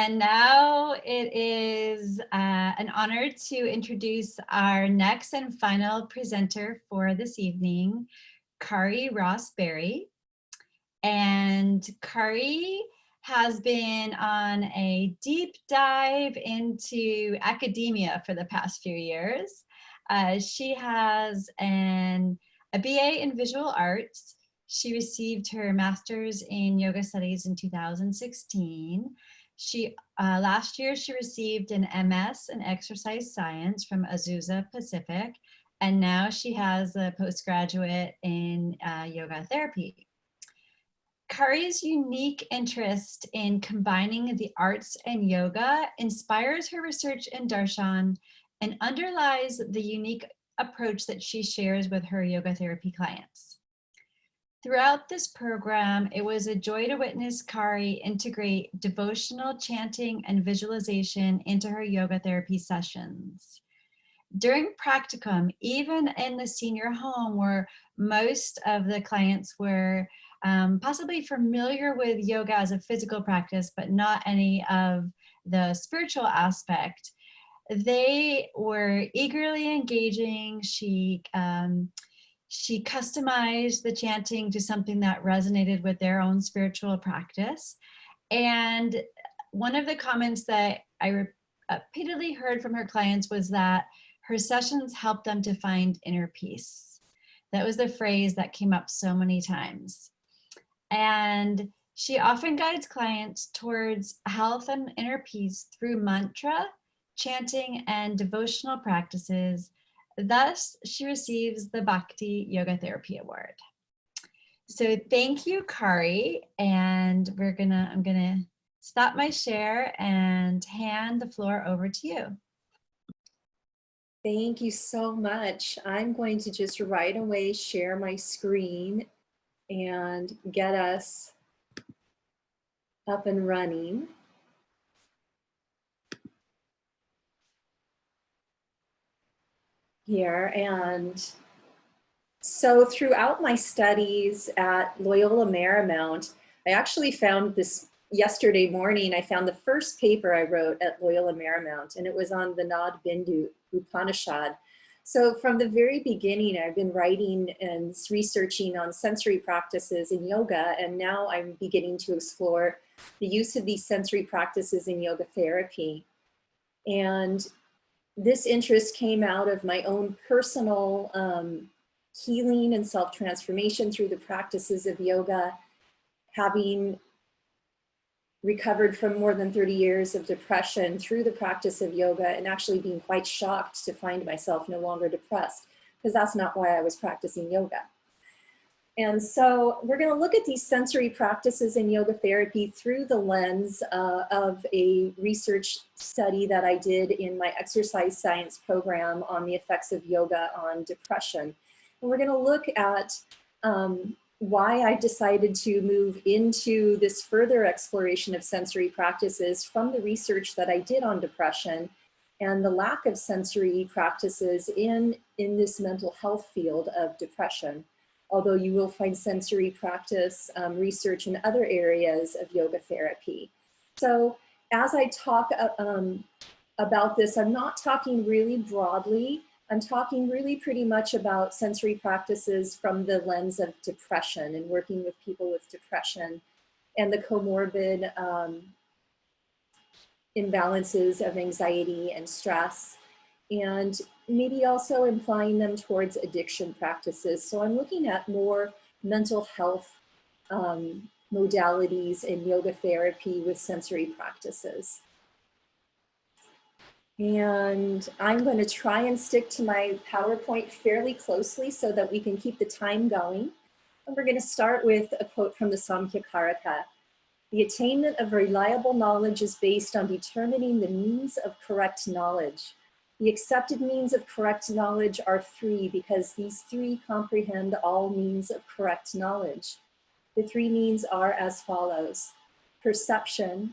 And now it is an honor to introduce our next and final presenter for this evening, Carrie Raspberry. And Kari has been on a deep dive into academia for the past few years. She has a BA in visual arts. She received her master's in yoga studies in 2016. Last year, she received an MS in exercise science from Azusa Pacific, and now she has a postgraduate in yoga therapy. Kari's unique interest in combining the arts and yoga inspires her research in darshan and underlies the unique approach that she shares with her yoga therapy clients. Throughout this program, it was a joy to witness Kari integrate devotional chanting and visualization into her yoga therapy sessions. During practicum, even in the senior home where most of the clients were possibly familiar with yoga as a physical practice, but not any of the spiritual aspect, they were eagerly engaging. She customized the chanting to something that resonated with their own spiritual practice. And one of the comments that I repeatedly heard from her clients was that her sessions helped them to find inner peace. That was the phrase that came up so many times. And she often guides clients towards health and inner peace through mantra, chanting, and devotional practices. Thus, she receives the Bhakti Yoga Therapy Award. So thank you, Kari. And I'm gonna stop my share and hand the floor over to you. Thank you so much. I'm going to just right away share my screen and get us up and running. Here, and so throughout my studies at Loyola Marymount, I actually found this yesterday morning. I found the first paper I wrote at Loyola Marymount, and it was on the Nad Bindu Upanishad. So from the very beginning, I've been writing and researching on sensory practices in yoga, and now I'm beginning to explore the use of these sensory practices in yoga therapy. And this interest came out of my own personal healing and self-transformation through the practices of yoga, having recovered from more than 30 years of depression through the practice of yoga, and actually being quite shocked to find myself no longer depressed, because that's not why I was practicing yoga. And so we're going to look at these sensory practices in yoga therapy through the lens of a research study that I did in my exercise science program on the effects of yoga on depression. And we're going to look at why I decided to move into this further exploration of sensory practices from the research that I did on depression and the lack of sensory practices in this mental health field of depression. Although you will find sensory practice research in other areas of yoga therapy. So as I talk about this, I'm not talking really broadly. I'm talking really pretty much about sensory practices from the lens of depression and working with people with depression and the comorbid imbalances of anxiety and stress, and maybe also implying them towards addiction practices. So I'm looking at more mental health modalities in yoga therapy with sensory practices. And I'm going to try and stick to my PowerPoint fairly closely so that we can keep the time going. And we're going to start with a quote from the Samkhyakarika. The attainment of reliable knowledge is based on determining the means of correct knowledge. The accepted means of correct knowledge are three because these three comprehend all means of correct knowledge. The three means are as follows: perception,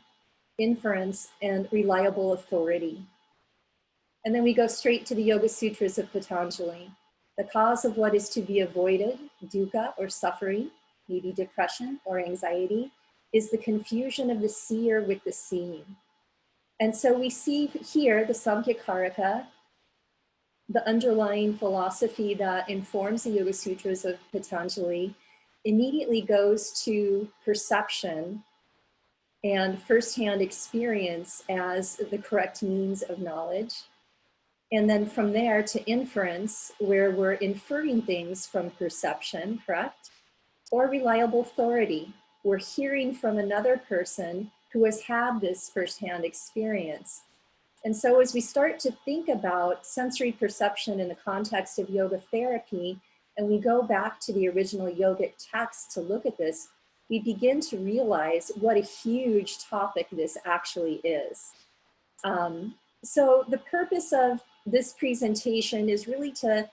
inference, and reliable authority. And then we go straight to the Yoga Sutras of Patanjali. The cause of what is to be avoided, dukkha or suffering, maybe depression or anxiety, is the confusion of the seer with the seeing. And so we see here the Samkhya-Karika, the underlying philosophy that informs the Yoga Sutras of Patanjali, immediately goes to perception and firsthand experience as the correct means of knowledge. And then from there to inference, where we're inferring things from perception, correct? Or reliable authority. We're hearing from another person who has had this firsthand experience. And so as we start to think about sensory perception in the context of yoga therapy, and we go back to the original yogic text to look at this, we begin to realize what a huge topic this actually is. So the purpose of this presentation is really to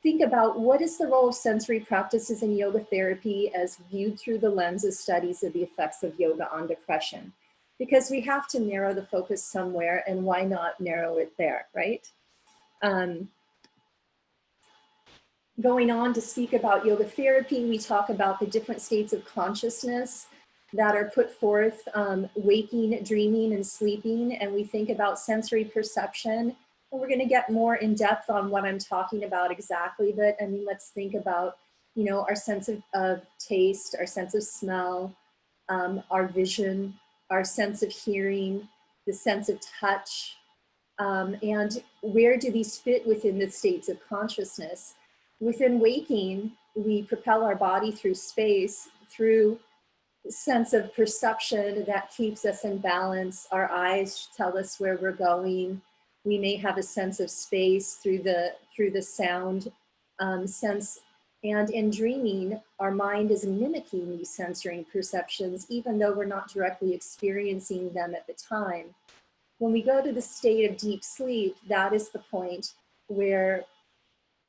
think about what is the role of sensory practices in yoga therapy as viewed through the lens of studies of the effects of yoga on depression. Because we have to narrow the focus somewhere, and why not narrow it there, right? Going on to speak about yoga therapy, we talk about the different states of consciousness that are put forth, waking, dreaming, and sleeping, and we think about sensory perception. And we're going to get more in depth on what I'm talking about exactly, but I mean, let's think about, you know, our sense of taste, our sense of smell, our vision, our sense of hearing, the sense of touch, and where do these fit within the states of consciousness? Within waking, we propel our body through space, through sense of perception that keeps us in balance. Our eyes tell us where we're going. We may have a sense of space through the sound sense. And in dreaming, our mind is mimicking these sensory perceptions, even though we're not directly experiencing them at the time. When we go to the state of deep sleep, that is the point where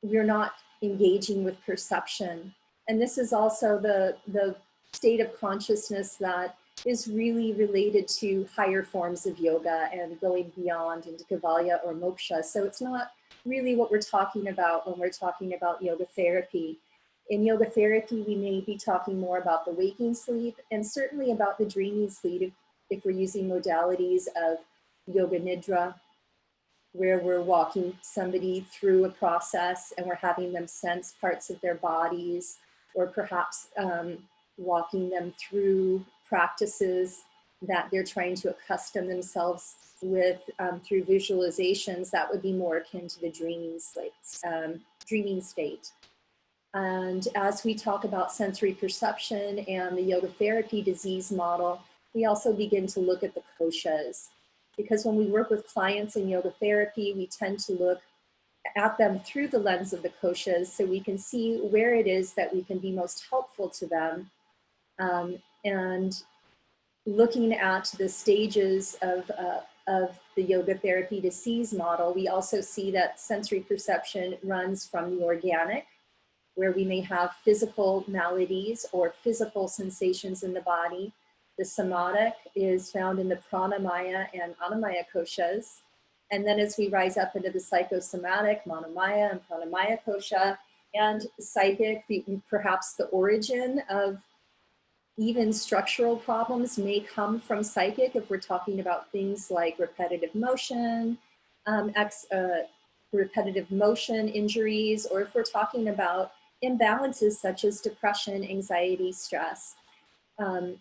we're not engaging with perception. And this is also the state of consciousness that is really related to higher forms of yoga and going beyond into Kaivalya or moksha. So it's not really what we're talking about when we're talking about yoga therapy. In yoga therapy, we may be talking more about the waking sleep and certainly about the dreaming sleep if we're using modalities of yoga nidra, where we're walking somebody through a process and we're having them sense parts of their bodies, or perhaps walking them through practices that they're trying to accustom themselves with through visualizations. That would be more akin to the dreaming state. And as we talk about sensory perception and the yoga therapy disease model, we also begin to look at the koshas. Because when we work with clients in yoga therapy, we tend to look at them through the lens of the koshas so we can see where it is that we can be most helpful to them. And looking at the stages of the yoga therapy disease model, we also see that sensory perception runs from the organic, where we may have physical maladies or physical sensations in the body. The somatic is found in the pranamaya and annamaya koshas. And then as we rise up into the psychosomatic, manomaya and pranamaya kosha, and psychic, perhaps the origin of even structural problems may come from psychic if we're talking about things like repetitive motion, repetitive motion injuries, or if we're talking about imbalances such as depression, anxiety, stress.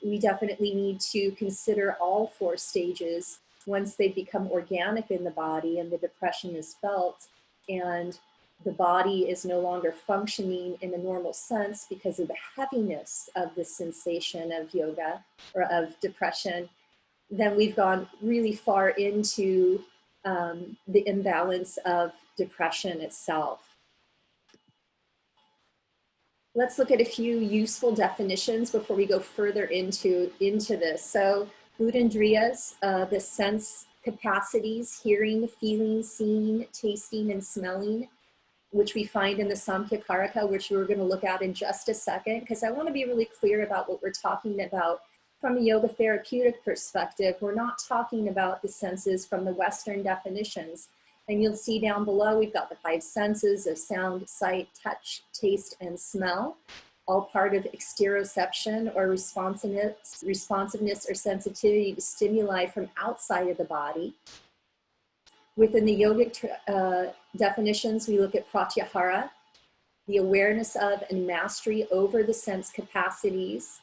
We definitely need to consider all four stages once they become organic in the body and the depression is felt and the body is no longer functioning in a normal sense because of the heaviness of the sensation of yoga or of depression. Then we've gone really far into the imbalance of depression itself. Let's look at a few useful definitions before we go further into this. So Budendriyas, the sense capacities, hearing, feeling, seeing, tasting, and smelling, which we find in the Samkhya-Karika, which we're going to look at in just a second, because I want to be really clear about what we're talking about from a yoga therapeutic perspective. We're not talking about the senses from the Western definitions. And you'll see down below, we've got the 5 senses of sound, sight, touch, taste, and smell. all part of exteroception or responsiveness or sensitivity to stimuli from outside of the body. Within the yogic definitions, we look at pratyahara, the awareness of and mastery over the sense capacities.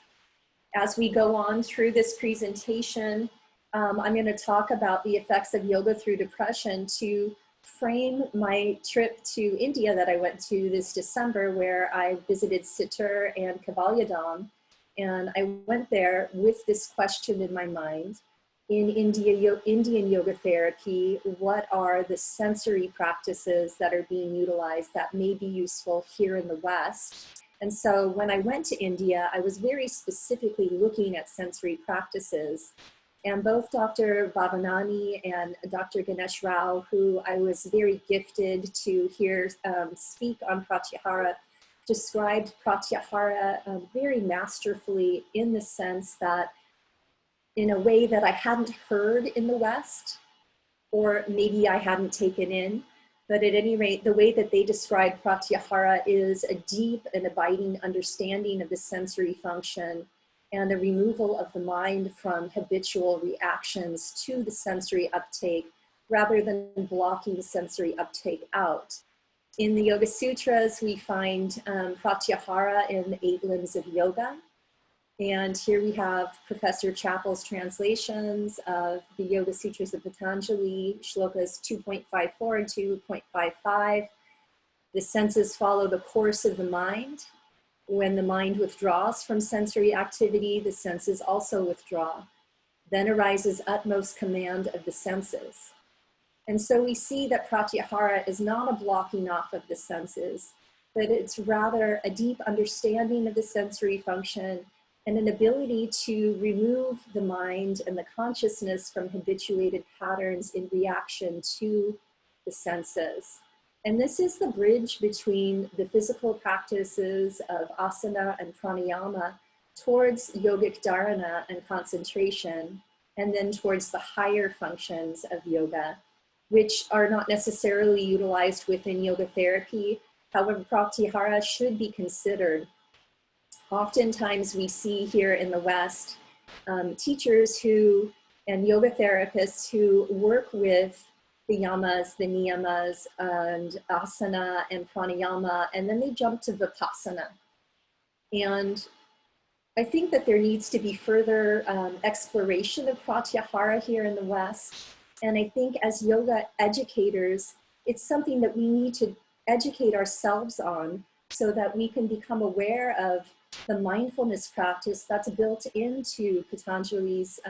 As we go on through this presentation, I'm going to talk about the effects of yoga through depression to frame my trip to India that I went to this December, where I visited Cited and Kavalyadam. And I went there with this question in my mind. In Indian yoga therapy, what are the sensory practices that are being utilized that may be useful here in the West? And so when I went to India, I was very specifically looking at sensory practices. And both Dr. Bhavanani and Dr. Ganesh Rao, who I was very gifted to hear speak on pratyahara, described pratyahara very masterfully, in the sense that in a way that I hadn't heard in the West, or maybe I hadn't taken in. But at any rate, the way that they describe pratyahara is a deep and abiding understanding of the sensory function and the removal of the mind from habitual reactions to the sensory uptake, rather than blocking sensory uptake out. In the Yoga Sutras, we find pratyahara in the 8 limbs of yoga. And here we have Professor Chappell's translations of the Yoga Sutras of Patanjali, shlokas 2.54 and 2.55. The senses follow the course of the mind. When the mind withdraws from sensory activity, the senses also withdraw. Then arises utmost command of the senses. And so we see that pratyahara is not a blocking off of the senses, but it's rather a deep understanding of the sensory function and an ability to remove the mind and the consciousness from habituated patterns in reaction to the senses. And this is the bridge between the physical practices of asana and pranayama towards yogic dharana and concentration, and then towards the higher functions of yoga, which are not necessarily utilized within yoga therapy. However, pratyahara should be considered. Oftentimes we see here in the West teachers who, and yoga therapists who work with the yamas, the niyamas, and asana and pranayama, and then they jump to vipassana. And I think that there needs to be further exploration of pratyahara here in the West. And I think as yoga educators, it's something that we need to educate ourselves on, so that we can become aware of the mindfulness practice that's built into Patanjali's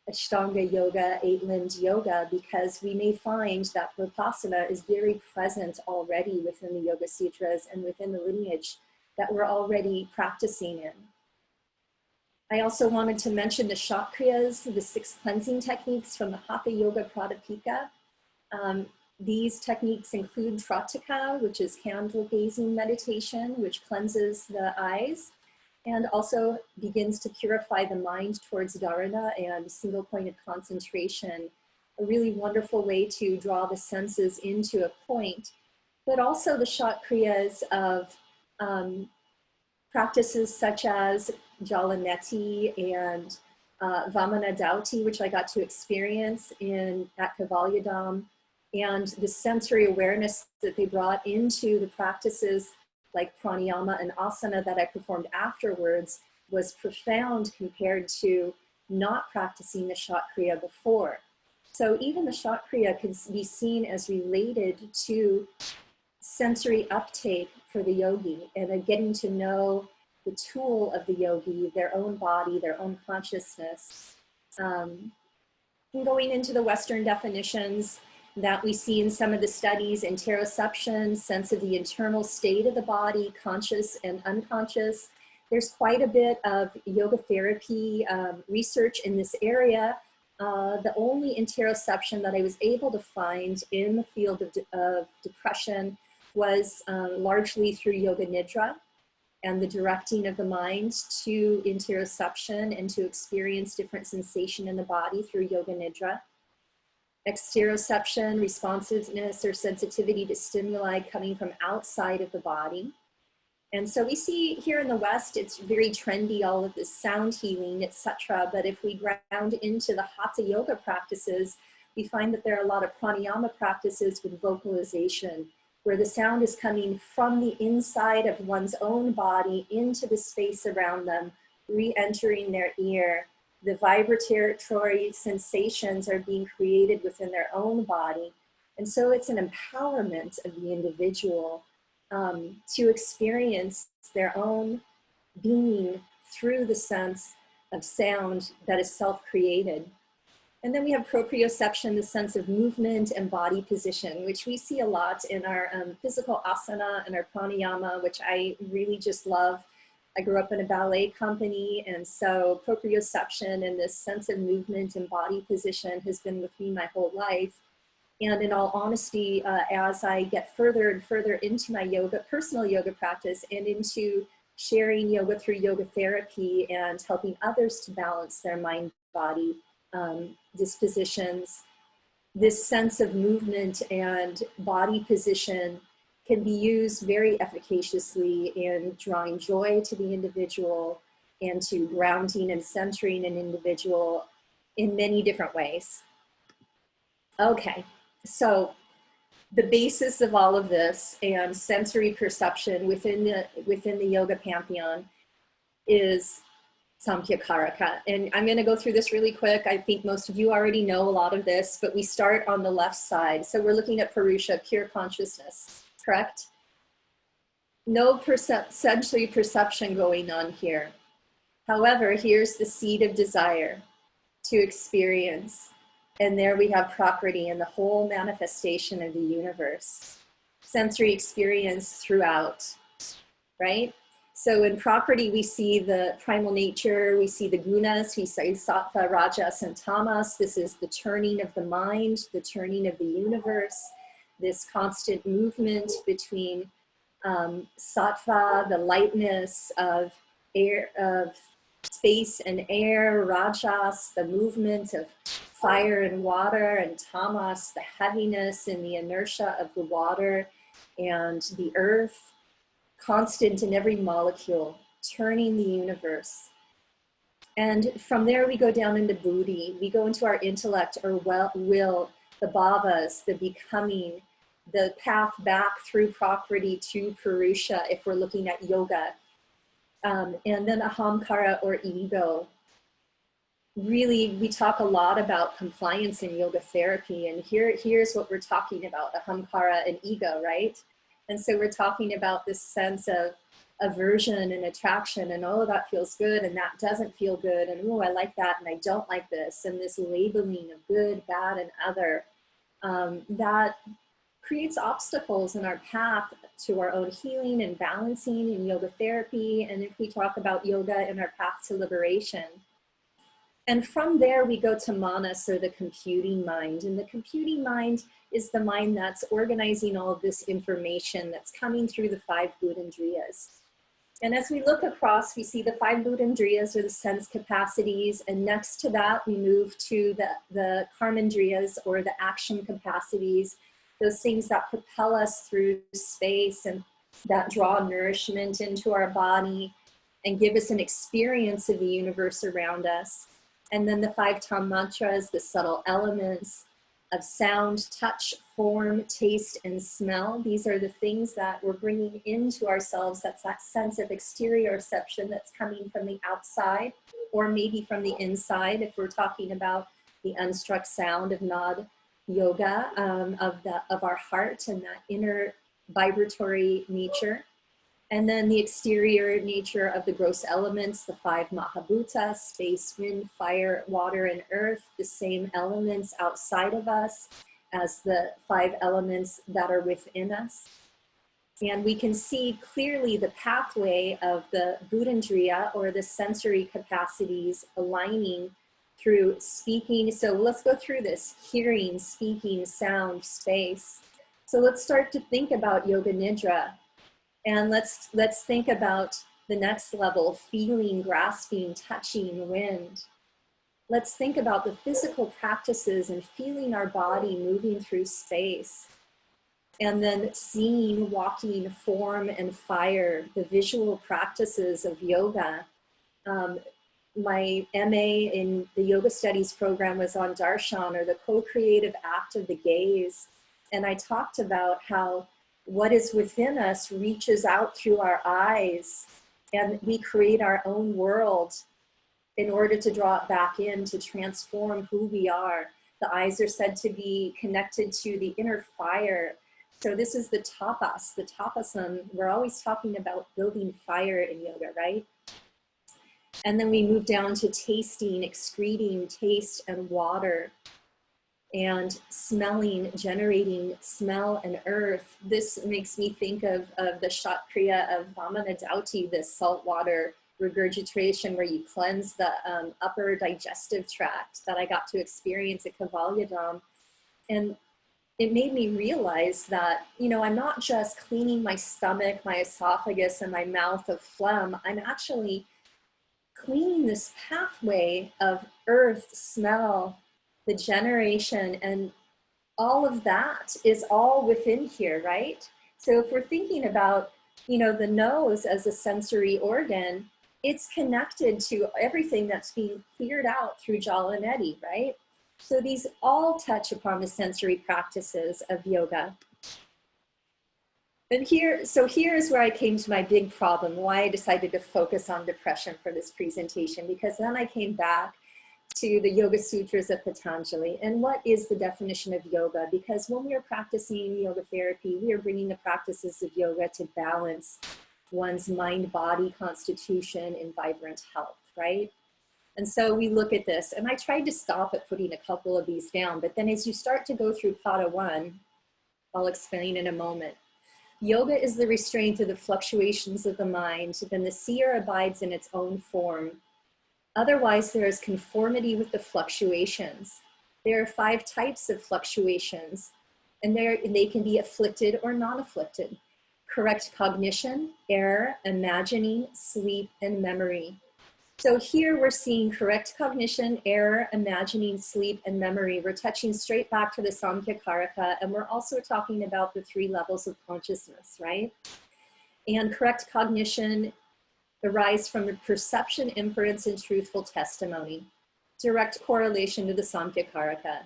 Ashtanga yoga, 8-limbed yoga, because we may find that vipassana is very present already within the Yoga Sutras and within the lineage that we're already practicing in. I also wanted to mention the Chakras, the 6 cleansing techniques from the Hatha Yoga Pradipika. These techniques include Pradipika, which is candle gazing meditation, which cleanses the eyes and also begins to purify the mind towards dharana and single pointed concentration. A really wonderful way to draw the senses into a point, but also the Chakras of practices such as Jalaneti and Vamana Dauti, which I got to experience at Kavalyadam. And the sensory awareness that they brought into the practices like pranayama and asana that I performed afterwards was profound compared to not practicing the Chakra before. So even the Chakra can be seen as related to sensory uptake for the yogi and getting to know the tool of the yogi, their own body, their own consciousness. And going into the Western definitions that we see in some of the studies, interoception, sense of the internal state of the body, conscious and unconscious. There's quite a bit of yoga therapy research in this area. The only interoception that I was able to find in the field of depression was largely through yoga nidra and the directing of the mind to interoception and to experience different sensation in the body through yoga nidra. Exteroception, responsiveness or sensitivity to stimuli coming from outside of the body. And so we see here in the West, it's very trendy, all of this sound healing, etc. But if we ground into the Hatha yoga practices, we find that there are a lot of pranayama practices with vocalization, where the sound is coming from the inside of one's own body into the space around them, re-entering their ear. The vibratory sensations are being created within their own body. And so it's an empowerment of the individual to experience their own being through the sense of sound that is self-created. And then we have proprioception, the sense of movement and body position, which we see a lot in our physical asana and our pranayama, which I really just love. I grew up in a ballet company, and so proprioception and this sense of movement and body position has been with me my whole life. And in all honesty, as I get further and further into my yoga, personal yoga practice, and into sharing yoga through yoga therapy and helping others to balance their mind-body dispositions, this sense of movement and body position can be used very efficaciously in drawing joy to the individual and to grounding and centering an individual in many different ways. Okay, so the basis of all of this and sensory perception within the yoga pantheon is Samkhyakaraka. And I'm going to go through this really quick. I think most of you already know a lot of this, but we start on the left side. So we're looking at Purusha, pure consciousness, correct? No sensory perception going on here. However, here's the seed of desire to experience. And there we have Prakriti and the whole manifestation of the universe. Sensory experience throughout, right? So in Prakriti, we see the primal nature, we see the gunas, we see sattva, rajas, and tamas. This is the turning of the mind, the turning of the universe, this constant movement between sattva, the lightness of air, of space and air, rajas, the movement of fire and water, and tamas, the heaviness and the inertia of the water and the earth, constant in every molecule, turning the universe. And from there we go down into buddhi, we go into our intellect or will, the bhavas, the becoming, the path back through Prakriti to Purusha if we're looking at yoga. And then ahamkara or ego. Really, we talk a lot about compliance in yoga therapy, and here's what we're talking about, ahamkara and ego, right? And so we're talking about this sense of aversion and attraction, and oh, that feels good, and that doesn't feel good, and oh, I like that, and I don't like this, and this labeling of good, bad, and other, that creates obstacles in our path to our own healing and balancing in yoga therapy, and if we talk about yoga in our path to liberation. And from there, we go to manas, or the computing mind. And the computing mind is the mind that's organizing all of this information that's coming through the 5 Buddhindriyas. And as we look across, we see the 5 Buddhindriyas, or the sense capacities. And next to that, we move to the Karmendriyas, or the action capacities, those things that propel us through space and that draw nourishment into our body and give us an experience of the universe around us. And then the 5 tanmatras, the subtle elements of sound, touch, form, taste, and smell. These are the things that we're bringing into ourselves. That's that sense of exterioception that's coming from the outside, or maybe from the inside, if we're talking about the unstruck sound of Nad yoga, of our heart and that inner vibratory nature. And then the exterior nature of the gross elements, the 5 Mahabhutas, space, wind, fire, water, and earth, the same elements outside of us as the 5 elements that are within us. And we can see clearly the pathway of the Buddhindriya, or the sensory capacities, aligning through speaking. So let's go through this: hearing, speaking, sound, space. So let's start to think about yoga nidra. And let's think about the next level: feeling, grasping, touching, wind. Let's think about the physical practices and feeling our body moving through space. And then seeing, walking, form, and fire, the visual practices of yoga. My MA in the yoga studies program was on darshan, or the co-creative act of the gaze. And I talked about how what is within us reaches out through our eyes, and we create our own world in order to draw it back in, to transform who we are. The eyes are said to be connected to the inner fire. So this is the tapas, the tapasana. We're always talking about building fire in yoga, right? And then we move down to tasting, excreting, taste and water, and smelling, generating smell and earth. This makes me think of the Shatkriya of Vamanadauti, this saltwater regurgitation where you cleanse the upper digestive tract that I got to experience at Kavalyadam. And it made me realize that, you know, I'm not just cleaning my stomach, my esophagus, and my mouth of phlegm. I'm actually cleaning this pathway of earth, smell, the generation, and all of that is all within here, right? So if we're thinking about, you know, the nose as a sensory organ, it's connected to everything that's being cleared out through Jala Neti, right? So these all touch upon the sensory practices of yoga. And here's where I came to my big problem, why I decided to focus on depression for this presentation, because then I came back to the Yoga Sutras of Patanjali. And what is the definition of yoga? Because when we are practicing yoga therapy, we are bringing the practices of yoga to balance one's mind-body constitution in vibrant health, right? And so we look at this, and I tried to stop at putting a couple of these down, but then as you start to go through Pada 1, I'll explain in a moment. Yoga is the restraint of the fluctuations of the mind, then the seer abides in its own form. Otherwise, there is conformity with the fluctuations. There are 5 types of fluctuations, and they can be afflicted or non-afflicted. Correct cognition, error, imagining, sleep, and memory. So here we're seeing correct cognition, error, imagining, sleep, and memory. We're touching straight back to the Samkhya Karaka, and we're also talking about the 3 levels of consciousness, right? And correct cognition arise from the perception, inference, and truthful testimony. Direct correlation to the Samkhya Karaka.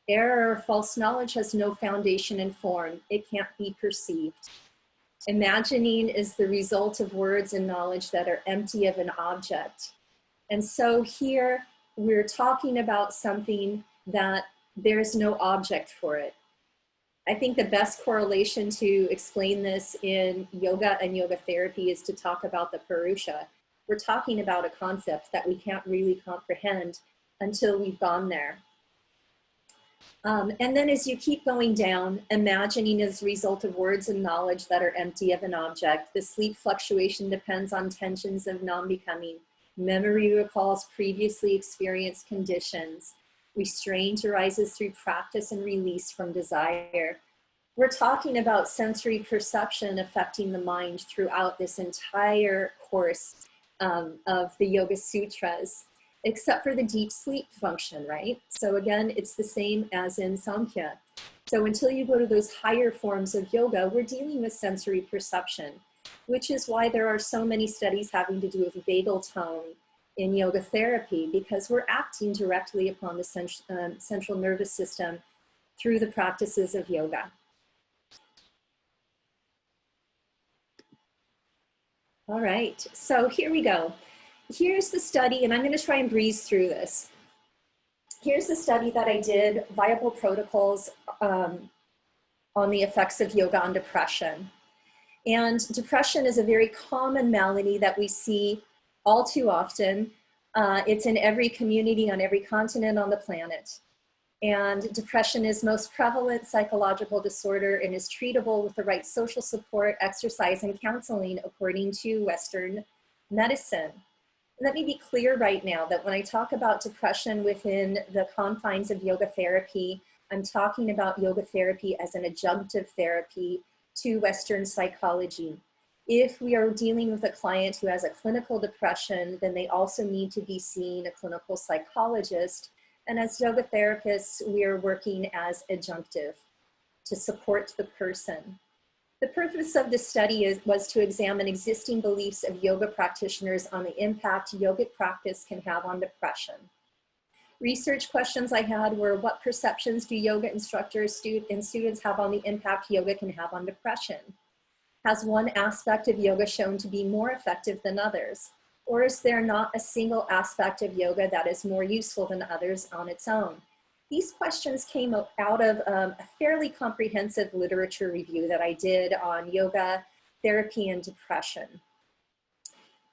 Error or false knowledge has no foundation in form. It can't be perceived. Imagining is the result of words and knowledge that are empty of an object. And so here we're talking about something that there's no object for it. I think the best correlation to explain this in yoga and yoga therapy is to talk about the Purusha. We're talking about a concept that we can't really comprehend until we've gone there. And then as you keep going down, imagining is a result of words and knowledge that are empty of an object. The sleep fluctuation depends on tensions of non-becoming. Memory recalls previously experienced conditions. Restraint arises through practice and release from desire. We're talking about sensory perception affecting the mind throughout this entire course of the Yoga Sutras, except for the deep sleep function, right? So again, it's the same as in Samkhya. So until you go to those higher forms of yoga, we're dealing with sensory perception, which is why there are so many studies having to do with vagal tone in yoga therapy, because we're acting directly upon the central nervous system through the practices of yoga. All right, so here we go. Here's the study, and I'm going to try and breeze through this. Here's the study that I did, Viable Protocols on the Effects of Yoga on Depression. And depression is a very common malady that we see all too often. It's in every community on every continent on the planet. And depression is most prevalent psychological disorder and is treatable with the right social support, exercise, and counseling according to Western medicine. Let me be clear right now that when I talk about depression within the confines of yoga therapy, I'm talking about yoga therapy as an adjunctive therapy to Western psychology. If we are dealing with a client who has a clinical depression, then they also need to be seeing a clinical psychologist. And as yoga therapists, we are working as adjunctive. to support the person. The purpose of this study was to examine existing beliefs of yoga practitioners on the impact yogic practice can have on depression. Research questions I had were, what perceptions do yoga instructors and students have on the impact yoga can have on depression? Has one aspect of yoga shown to be more effective than others? Or is there not a single aspect of yoga that is more useful than others on its own? These questions came out of a fairly comprehensive literature review that I did on yoga, therapy, and depression.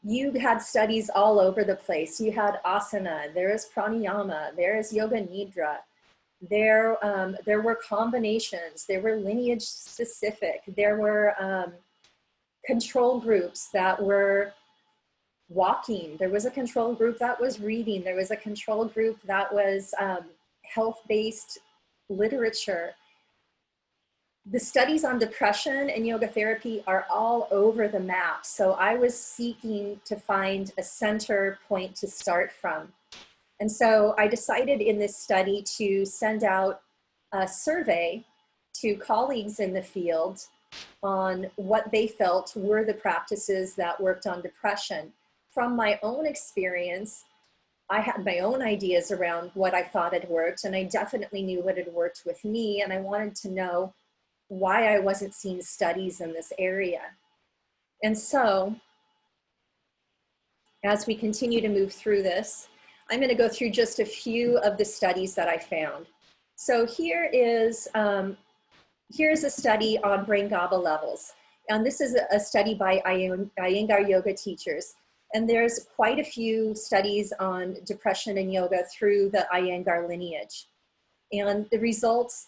You had studies all over the place. You had asana, there is pranayama, there is yoga nidra. There were combinations, there were lineage specific, there were control groups that were walking, there was a control group that was reading, there was a control group that was health-based literature. The studies on depression and yoga therapy are all over the map. So I was seeking to find a center point to start from. And so I decided in this study to send out a survey to colleagues in the field on what they felt were the practices that worked on depression. From my own experience, I had my own ideas around what I thought had worked, and I definitely knew what had worked with me, and I wanted to know why I wasn't seeing studies in this area. And so, as we continue to move through this, I'm going to go through just a few of the studies that I found. So here's a study on brain Gaba levels. And this is a study by Iyengar yoga teachers. And there's quite a few studies on depression and yoga through the Iyengar lineage. And the results,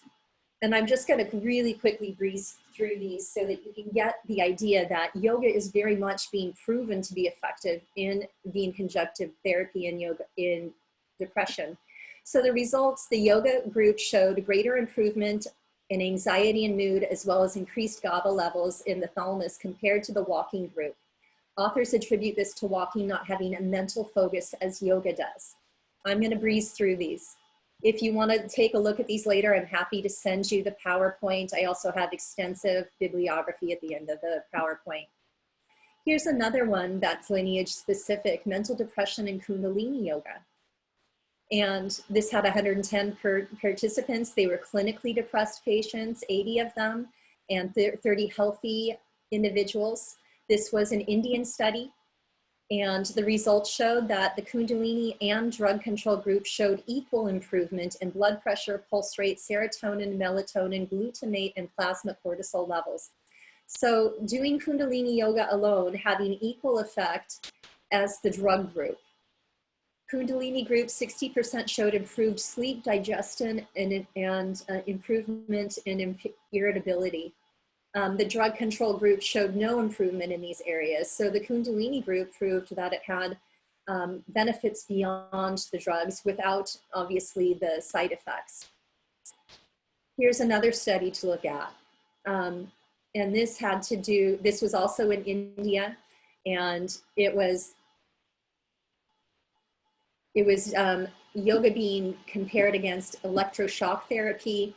and I'm just going to really quickly breeze through these so that you can get the idea that yoga is very much being proven to be effective in being conjunctive therapy in yoga in depression. So the results, the yoga group showed greater improvement in anxiety and mood, as well as increased GABA levels in the thalamus compared to the walking group. Authors attribute this to walking not having a mental focus as yoga does. I'm going to breeze through these. If you want to take a look at these later, I'm happy to send you the PowerPoint. I also have extensive bibliography at the end of the PowerPoint. Here's another one that's lineage specific, mental depression and Kundalini yoga. And this had 110 participants. They were clinically depressed patients, 80 of them, and 30 healthy individuals. This was an Indian study, and the results showed that the Kundalini and drug control group showed equal improvement in blood pressure, pulse rate, serotonin, melatonin, glutamate, and plasma cortisol levels. So doing Kundalini yoga alone having equal effect as the drug group. Kundalini group, 60% showed improved sleep, digestion, and improvement in irritability. The drug control group showed no improvement in these areas. So the Kundalini group proved that it had benefits beyond the drugs without, obviously, the side effects. Here's another study to look at. And this was also in India, and it was yoga being compared against electroshock therapy,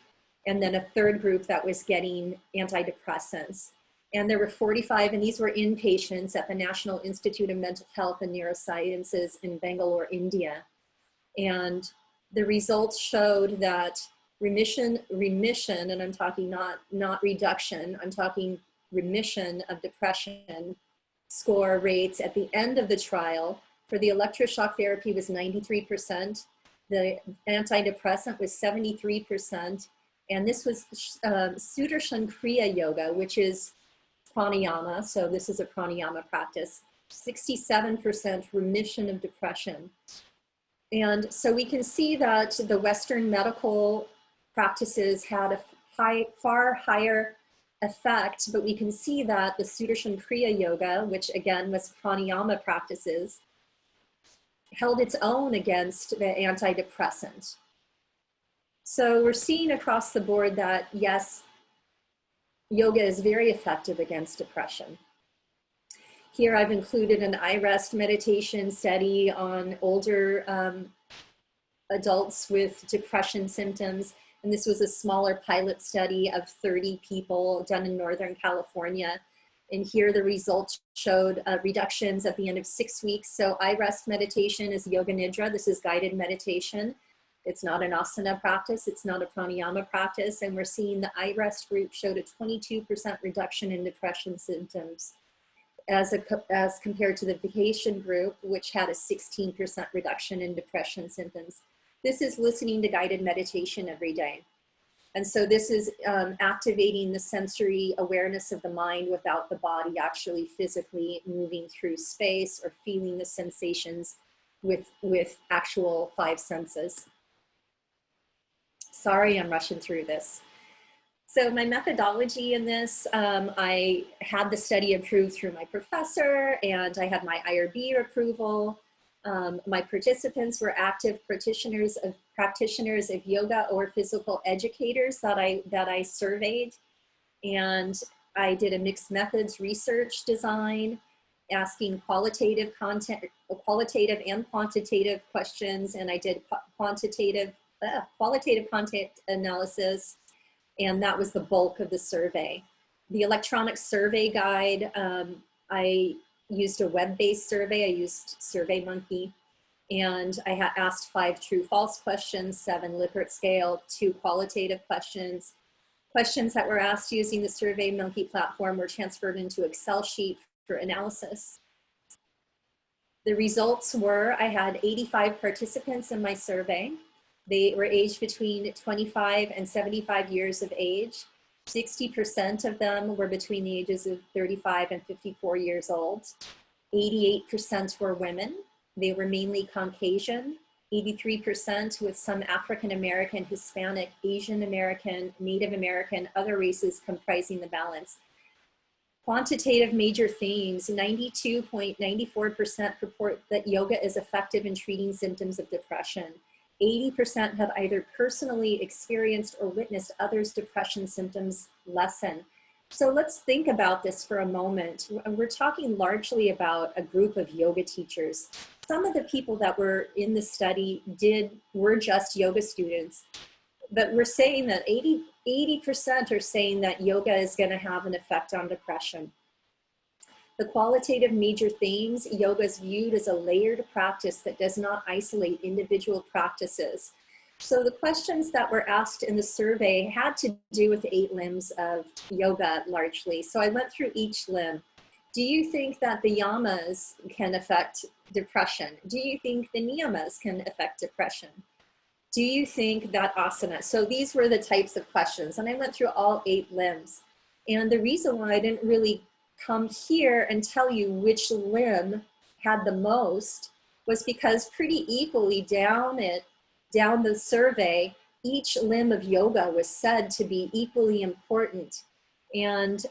and then a third group that was getting antidepressants. And there were 45, and these were inpatients at the National Institute of Mental Health and Neurosciences in Bangalore, India. And the results showed that remission, and I'm talking not reduction, I'm talking remission of depression score rates at the end of the trial for the electroshock therapy was 93%, the antidepressant was 73%, and this was Sudarshan Kriya Yoga, which is pranayama, so this is a pranayama practice, 67% remission of depression. And so we can see that the Western medical practices had a far higher effect, but we can see that the Sudarshan Kriya Yoga, which again was pranayama practices, held its own against the antidepressant. So we're seeing across the board that yes, yoga is very effective against depression. Here I've included an iRest meditation study on older adults with depression symptoms. And this was a smaller pilot study of 30 people done in Northern California. And here the results showed reductions at the end of 6 weeks. So I rest meditation is yoga nidra. This is guided meditation. It's not an asana practice. It's not a pranayama practice. And we're seeing the I rest group showed a 22% reduction in depression symptoms as compared to the vacation group, which had a 16% reduction in depression symptoms. This is listening to guided meditation every day. And so this is activating the sensory awareness of the mind without the body actually physically moving through space or feeling the sensations with actual 5 senses. Sorry, I'm rushing through this. So my methodology in this, I had the study approved through my professor, and I had my IRB approval. My participants were active practitioners of yoga or physical educators that I surveyed. And I did a mixed methods research design, asking qualitative and quantitative questions. And I did qualitative content analysis. And that was the bulk of the survey. The electronic survey guide, I used a web-based survey. I used SurveyMonkey, and I had asked 5 true-false questions, 7 Likert scale, 2 qualitative questions. Questions that were asked using the SurveyMonkey platform were transferred into Excel sheet for analysis. The results were, I had 85 participants in my survey. They were aged between 25 and 75 years of age. 60% of them were between the ages of 35 and 54 years old. 88% were women. They were mainly Caucasian. 83% with some African American, Hispanic, Asian American, Native American, other races comprising the balance. Quantitative major themes, 92.94% report that yoga is effective in treating symptoms of depression. 80% have either personally experienced or witnessed others' depression symptoms lessen. So let's think about this for a moment. We're talking largely about a group of yoga teachers. Some of the people that were in the study were just yoga students, but we're saying that 80% are saying that yoga is going to have an effect on depression. The qualitative major themes, yoga is viewed as a layered practice that does not isolate individual practices. So the questions that were asked in the survey had to do with the 8 limbs of yoga largely. So I went through each limb. Do you think that the yamas can affect depression? Do you think the niyamas can affect depression? Do you think that asana? So these were the types of questions. And I went through all 8 limbs. And the reason why I didn't really come here and tell you which limb had the most was because pretty equally down the survey, each limb of yoga was said to be equally important. And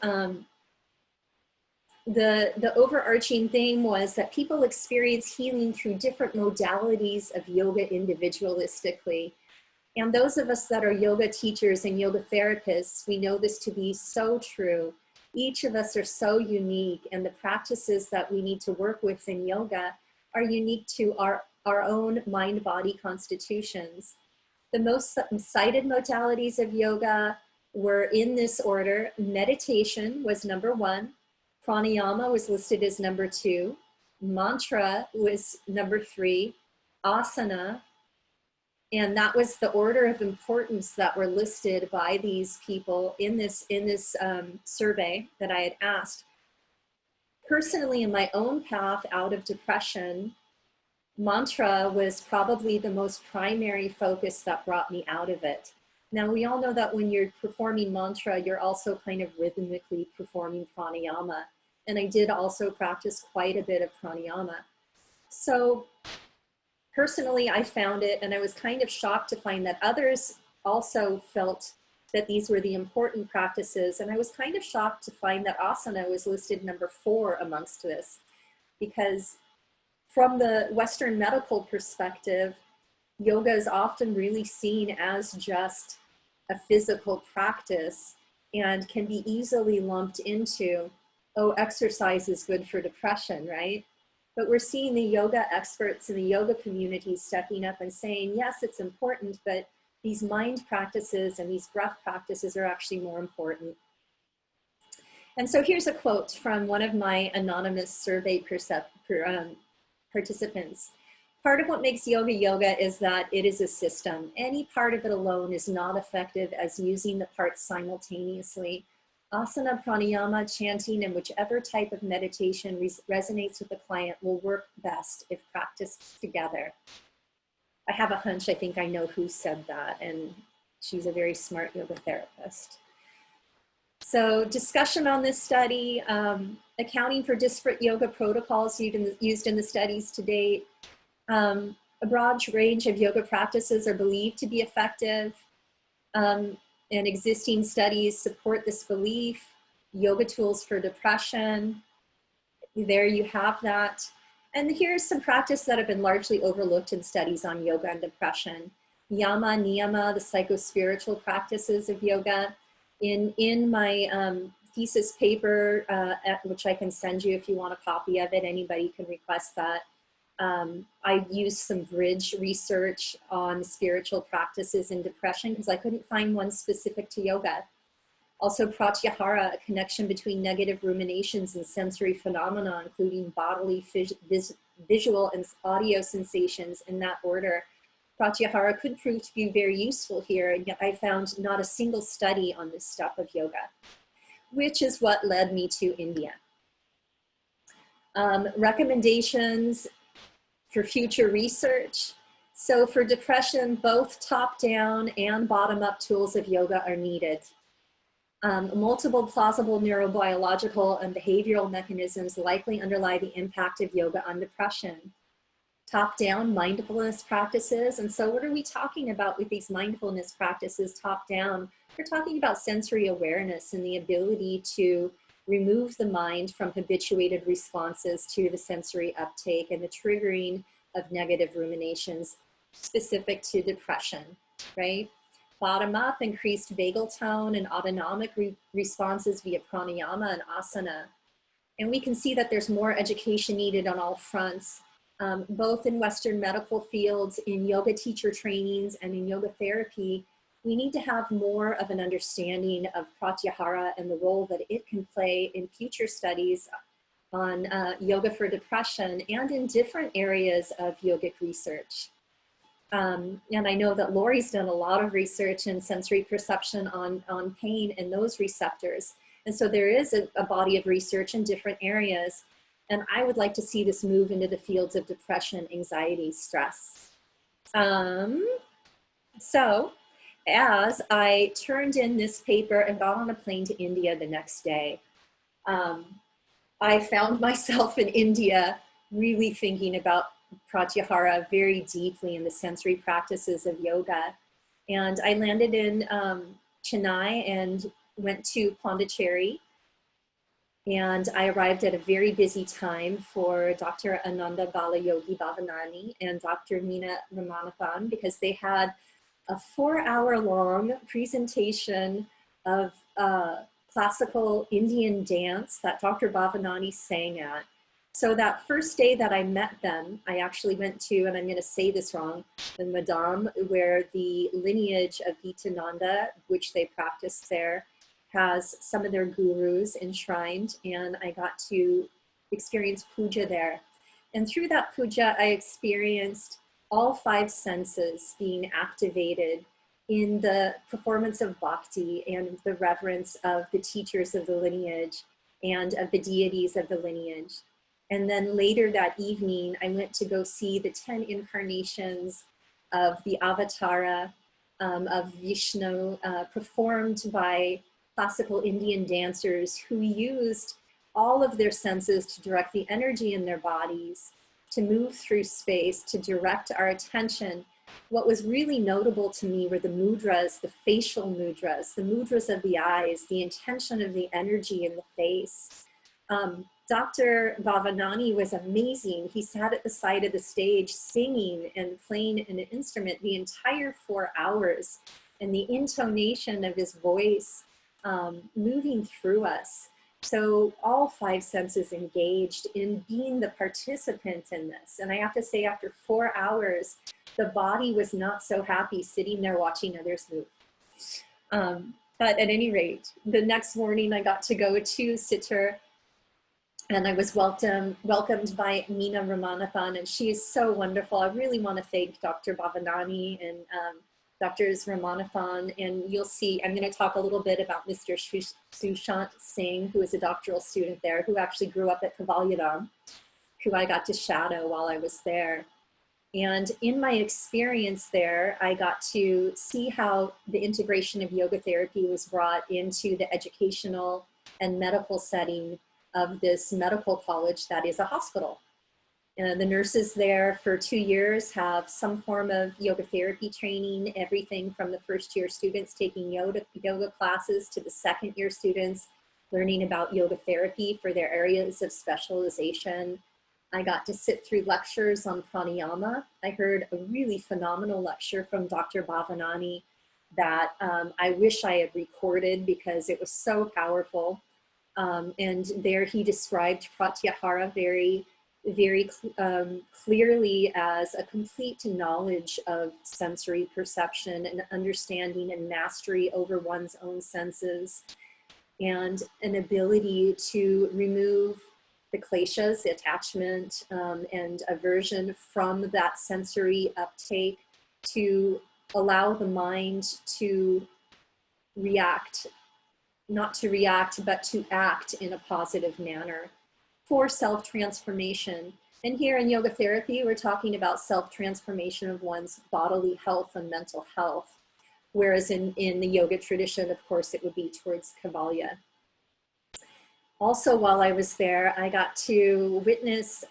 the overarching theme was that people experience healing through different modalities of yoga individualistically. And those of us that are yoga teachers and yoga therapists, we know this to be so true. Each of us are so unique, and the practices that we need to work with in yoga are unique to our own mind-body constitutions. The most cited modalities of yoga were in this order. Meditation was number 1. Pranayama was listed as number 2. Mantra was number 3. Asana, and that was the order of importance that were listed by these people in this survey that I had asked. Personally, in my own path out of depression, mantra was probably the most primary focus that brought me out of it. Now, we all know that when you're performing mantra, you're also kind of rhythmically performing pranayama. And I did also practice quite a bit of pranayama. So personally, I found it, and I was kind of shocked to find that others also felt that these were the important practices. And I was kind of shocked to find that asana was listed number 4 amongst this, because from the Western medical perspective, yoga is often really seen as just a physical practice and can be easily lumped into, oh, exercise is good for depression, right? But we're seeing the yoga experts in the yoga community stepping up and saying, yes, it's important, but these mind practices and these breath practices are actually more important. And so here's a quote from one of my anonymous survey participants. Part of what makes yoga yoga is that it is a system. Any part of it alone is not effective as using the parts simultaneously. Asana, pranayama, chanting, and whichever type of meditation resonates with the client will work best if practiced together. I have a hunch, I think I know who said that, and she's a very smart yoga therapist. So discussion on this study, accounting for disparate yoga protocols used in the studies to date. A broad range of yoga practices are believed to be effective, and existing studies support this belief. Yoga tools for depression, there you have that. And here's some practice that have been largely overlooked in studies on yoga and depression. Yama, niyama, the psycho-spiritual practices of yoga. In my thesis paper, which I can send you if you want a copy of it, anybody can request that. I used some bridge research on spiritual practices in depression because I couldn't find one specific to yoga. Also pratyahara, a connection between negative ruminations and sensory phenomena, including bodily, visual, and audio sensations in that order. Pratyahara could prove to be very useful here, and yet I found not a single study on this stuff of yoga, which is what led me to India. Recommendations for future research. So for depression, both top-down and bottom-up tools of yoga are needed. Multiple plausible neurobiological and behavioral mechanisms likely underlie the impact of yoga on depression. Top-down mindfulness practices. And so what are we talking about with these mindfulness practices top-down? We're talking about sensory awareness and the ability to remove the mind from habituated responses to the sensory uptake and the triggering of negative ruminations specific to depression, right? Bottom up, increased vagal tone and autonomic responses via pranayama and asana. And we can see that there's more education needed on all fronts, both in Western medical fields, in yoga teacher trainings, and in yoga therapy. We need to have more of an understanding of pratyahara and the role that it can play in future studies on yoga for depression and in different areas of yogic research. And I know that Lori's done a lot of research in sensory perception on pain and those receptors. And so there is a body of research in different areas. And I would like to see this move into the fields of depression, anxiety, stress. So as I turned in this paper and got on a plane to India the next day, I found myself in India really thinking about pratyahara very deeply in the sensory practices of yoga. And I landed in Chennai and went to Pondicherry. And I arrived at a very busy time for Dr. Ananda Balayogi Bhavanani and Dr. Meena Ramanathan, because they had a 4-hour-long presentation of classical Indian dance that Dr. Bhavanani sang at. So that first day that I met them, I actually went to, and I'm going to say this wrong, the Madam, where the lineage of Gitananda, which they practice there, has some of their gurus enshrined, and I got to experience puja there. And through that puja, I experienced all 5 senses being activated in the performance of bhakti and the reverence of the teachers of the lineage and of the deities of the lineage. And then later that evening, I went to go see the 10 incarnations of the Avatara of Vishnu performed by classical Indian dancers who used all of their senses to direct the energy in their bodies, to move through space, to direct our attention. What was really notable to me were the mudras, the facial mudras, the mudras of the eyes, the intention of the energy in the face. Dr. Bhavanani was amazing. He sat at the side of the stage singing and playing an instrument the entire 4 hours, and the intonation of his voice moving through us. So all five senses engaged in being the participant in this. And I have to say, after 4 hours, the body was not so happy sitting there watching others move. But at any rate, the next morning I got to go to Cited, and I was welcomed by Meena Ramanathan, and she is so wonderful. I really want to thank Dr. Bhavanani and Drs. Ramanathan, and you'll see, I'm going to talk a little bit about Mr. Sushant Singh, who is a doctoral student there, who actually grew up at Kavalyadam, who I got to shadow while I was there. And in my experience there, I got to see how the integration of yoga therapy was brought into the educational and medical setting of this medical college that is a hospital. And the nurses there for 2 years have some form of yoga therapy training, everything from the first-year students taking yoga classes to the second-year students learning about yoga therapy for their areas of specialization. I got to sit through lectures on pranayama. I heard a really phenomenal lecture from Dr. Bhavanani that I wish I had recorded because it was so powerful. And there he described pratyahara very clearly as a complete knowledge of sensory perception and understanding and mastery over one's own senses, and an ability to remove the kleshas, the attachment and aversion from that sensory uptake, to allow the mind to react, not to react, but to act in a positive manner for self-transformation. And here in yoga therapy, we're talking about self-transformation of one's bodily health and mental health. Whereas in the yoga tradition, of course, it would be towards Kavalya. Also, while I was there, I got to witness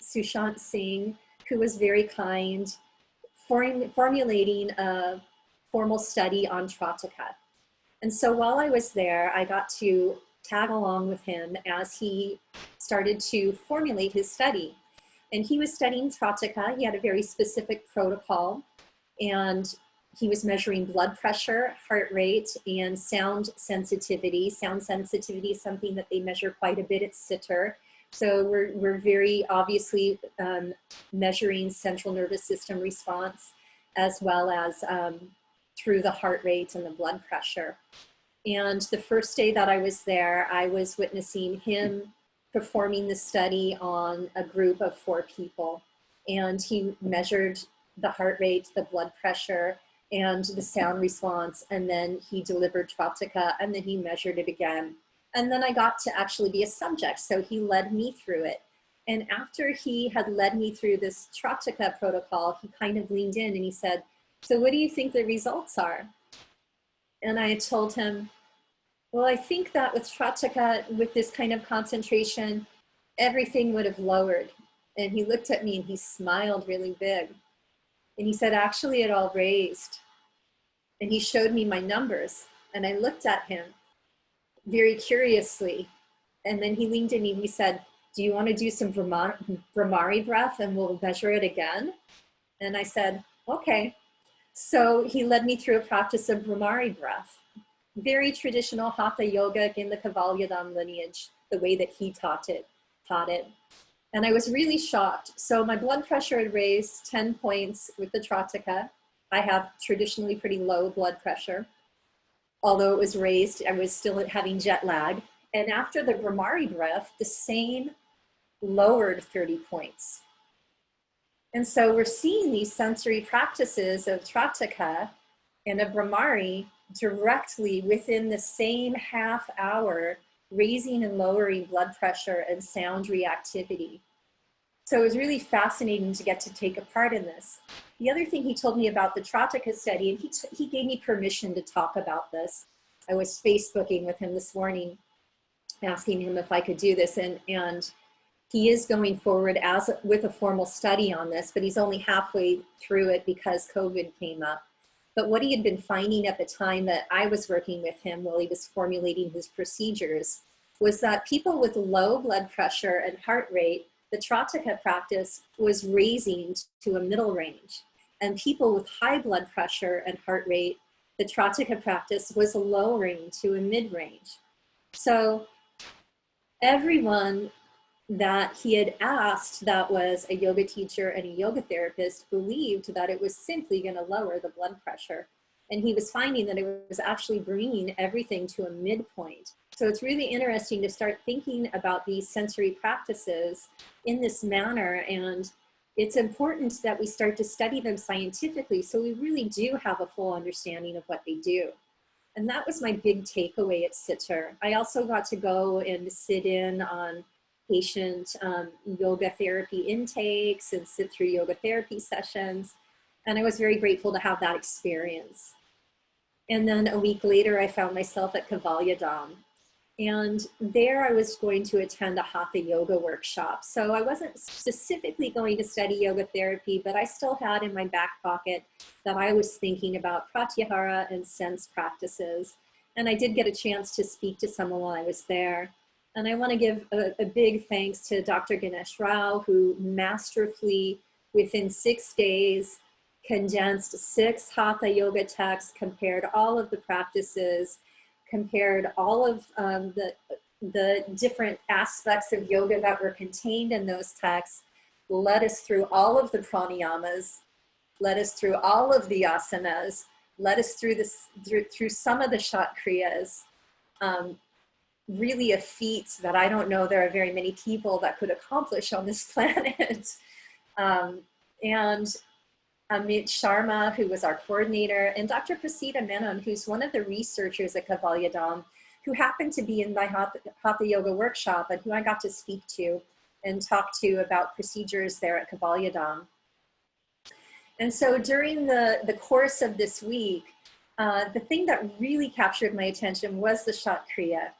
Sushant Singh, who was very kind, formulating a formal study on Pradipika. And so while I was there, I got to tag along with him as he started to formulate his study. And he was studying Pradipika. He had a very specific protocol, and he was measuring blood pressure, heart rate, and sound sensitivity. Sound sensitivity is something that they measure quite a bit at Cited. So we're very obviously measuring central nervous system response, as well as through the heart rate and the blood pressure. And the first day that I was there, I was witnessing him performing the study on a group of 4 people. And he measured the heart rate, the blood pressure, and the sound response, and then he delivered Pradipika, and then he measured it again. And then I got to actually be a subject, so he led me through it. And after he had led me through this Pradipika protocol, he kind of leaned in and he said, "So what do you think the results are?" And I told him, well, I think that with Pradipika, with this kind of concentration, everything would have lowered. And he looked at me and he smiled really big. And he said, actually, it all raised. And he showed me my numbers. And I looked at him very curiously. And then he leaned in and he said, do you want to do some Brahmari breath and we'll measure it again? And I said, okay. So he led me through a practice of Brahmari breath. Very traditional Hatha yoga in the Kavalyadam lineage, the way that he taught it. And I was really shocked. So my blood pressure had raised 10 points with the Pradipika. I have traditionally pretty low blood pressure. Although it was raised, I was still having jet lag. And after the Brahmari breath, the same lowered 30 points. And so we're seeing these sensory practices of Pradipika and of Brahmari directly within the same half hour, raising and lowering blood pressure and sound reactivity. So it was really fascinating to get to take a part in this. The other thing he told me about the Pradipika study, and he gave me permission to talk about this. I was Facebooking with him this morning, asking him if I could do this, and he is going forward with a formal study on this, but he's only halfway through it because COVID came up. But what he had been finding at the time that I was working with him while he was formulating his procedures was that people with low blood pressure and heart rate, the Pradipika practice was raising to a middle range. And people with high blood pressure and heart rate, the Pradipika practice was lowering to a mid range. So everyone that he had asked that was a yoga teacher and a yoga therapist believed that it was simply going to lower the blood pressure. And he was finding that it was actually bringing everything to a midpoint. So it's really interesting to start thinking about these sensory practices in this manner. And it's important that we start to study them scientifically so we really do have a full understanding of what they do. And that was my big takeaway at Sitter. I also got to go and sit in on patient yoga therapy intakes and sit through yoga therapy sessions. And I was very grateful to have that experience. And then a week later, I found myself at Kavalyadam. And there I was going to attend a Hatha yoga workshop. So I wasn't specifically going to study yoga therapy, but I still had in my back pocket that I was thinking about pratyahara and sense practices. And I did get a chance to speak to someone while I was there. And I want to give a big thanks to Dr. Ganesh Rao, who masterfully, within 6 days, condensed 6 Hatha yoga texts, compared all of the practices, compared all of the different aspects of yoga that were contained in those texts, led us through all of the pranayamas, led us through all of the asanas, led us through some of the Chakriyas. Really a feat that I don't know there are very many people that could accomplish on this planet. And Amit Sharma, who was our coordinator, and Dr. Prasida Menon, who's one of the researchers at Kavalyadam, who happened to be in my Hatha yoga workshop and who I got to speak to and talk to about procedures there at Kavalyadam. And so during the course of this week, the thing that really captured my attention was the Chatkriya.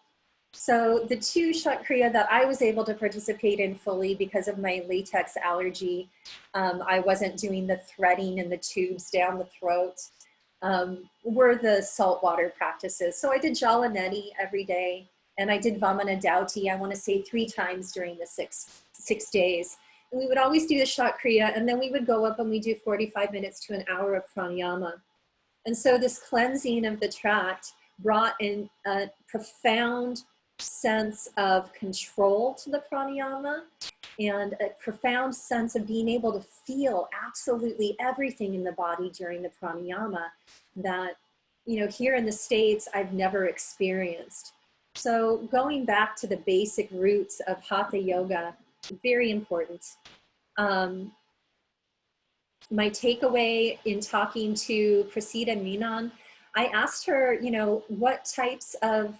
So the 2 Chatkriya that I was able to participate in fully because of my latex allergy, I wasn't doing the threading and the tubes down the throat, were the saltwater practices. So I did Jalaneti every day, and I did Vamana Dauti, I want to say 3 times during the six days. And we would always do the Chatkriya, and then we would go up and we do 45 minutes to an hour of pranayama. And so this cleansing of the tract brought in a profound sense of control to the pranayama and a profound sense of being able to feel absolutely everything in the body during the pranayama that, you know, here in the States, I've never experienced. So going back to the basic roots of Hatha yoga, very important. My takeaway in talking to Prasida Menon, I asked her, you know, what types of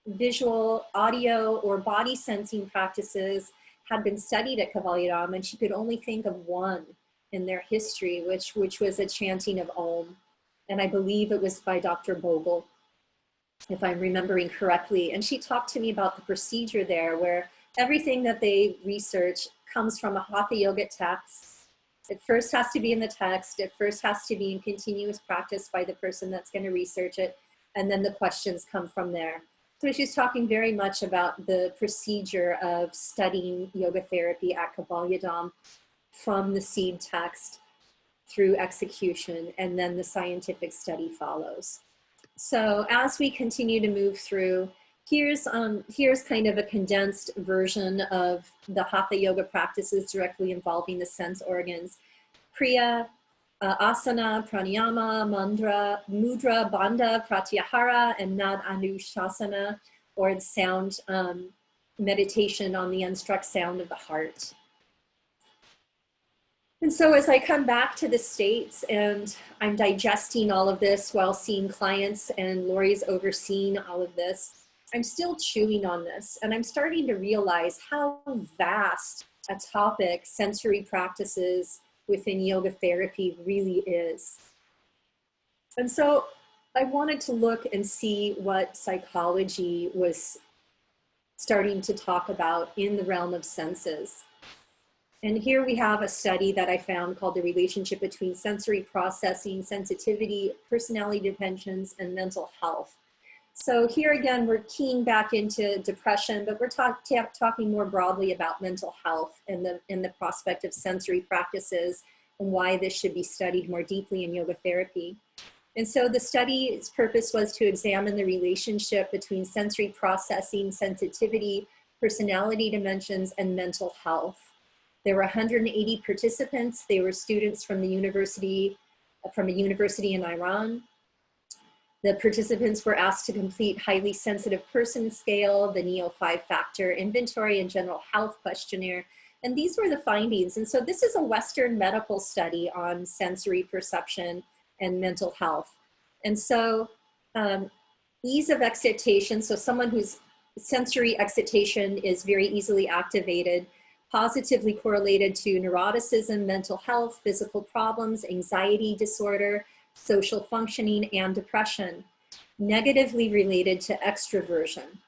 visual, audio, or body sensing practices had been studied at Kavalyadam, and she could only think of one in their history, which was a chanting of Om. And I believe it was by Dr. Bogle, if I'm remembering correctly. And she talked to me about the procedure there, where everything that they research comes from a Hatha yoga text. It first has to be in the text. It first has to be in continuous practice by the person that's going to research it. And then the questions come from there. So she's talking very much about the procedure of studying yoga therapy at Kavalyadam from the seed text through execution, and then the scientific study follows. So as we continue to move through, here's kind of a condensed version of the Hatha yoga practices directly involving the sense organs. Kriya, asana, pranayama, mudra, bandha, pratyahara, and nad anushasana, or the sound meditation on the unstruck sound of the heart. And so as I come back to the States and I'm digesting all of this while seeing clients, and Lori's overseeing all of this, I'm still chewing on this, and I'm starting to realize how vast a topic sensory practices within yoga therapy really is. And so I wanted to look and see what psychology was starting to talk about in the realm of senses. And here we have a study that I found called The Relationship Between Sensory Processing, Sensitivity, Personality Dependence, and Mental Health. So here again, we're keying back into depression, but we're talking more broadly about mental health and the prospect of sensory practices and why this should be studied more deeply in yoga therapy. And so the study's purpose was to examine the relationship between sensory processing, sensitivity, personality dimensions, and mental health. There were 180 participants. They were students from a university in Iran. The participants were asked to complete highly sensitive person scale, the NEO 5-factor inventory, and general health questionnaire. And these were the findings. And so this is a Western medical study on sensory perception and mental health. And so ease of excitation, so someone whose sensory excitation is very easily activated, positively correlated to neuroticism, mental health, physical problems, anxiety disorder, social functioning, and depression. Negatively related to extroversion.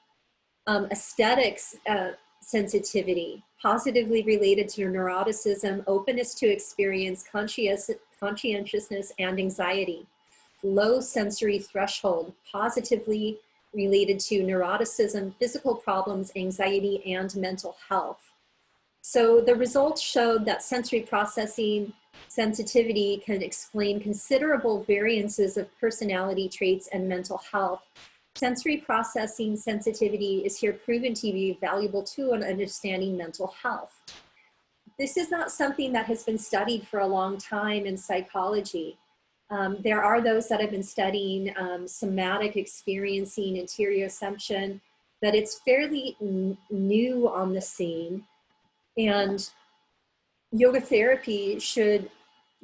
Aesthetics sensitivity, positively related to neuroticism, openness to experience, conscientiousness, and anxiety. Low sensory threshold, positively related to neuroticism, physical problems, anxiety, and mental health. So the results showed that sensory processing sensitivity can explain considerable variances of personality traits and mental health. Sensory processing sensitivity is here proven to be a valuable tool in understanding mental health. This is not something that has been studied for a long time in psychology. There are those that have been studying somatic experiencing, interoception, but it's fairly new on the scene. And yoga therapy should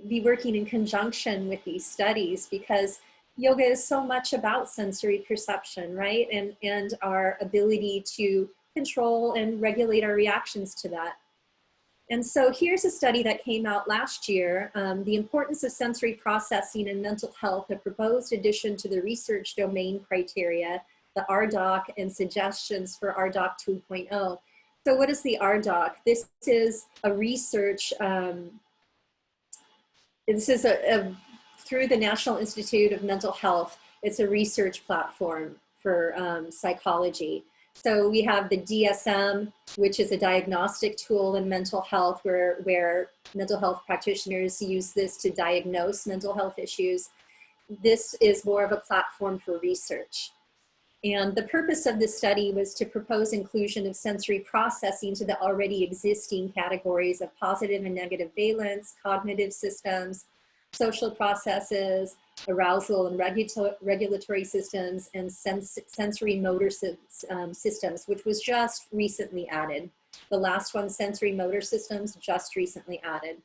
be working in conjunction with these studies, because yoga is so much about sensory perception, right? And our ability to control and regulate our reactions to that. And so here's a study that came out last year, the importance of sensory processing in mental health, a proposed addition to the research domain criteria, the RDoC, and suggestions for RDoC 2.0. So what is the RDoC? This is a research, this is through the National Institute of Mental Health. It's a research platform for psychology. So we have the DSM, which is a diagnostic tool in mental health where mental health practitioners use this to diagnose mental health issues. This is more of a platform for research. And the purpose of this study was to propose inclusion of sensory processing to the already existing categories of positive and negative valence, cognitive systems, social processes, arousal and regulatory systems, and sensory motor systems, which was just recently added. The last one, sensory motor systems, just recently added.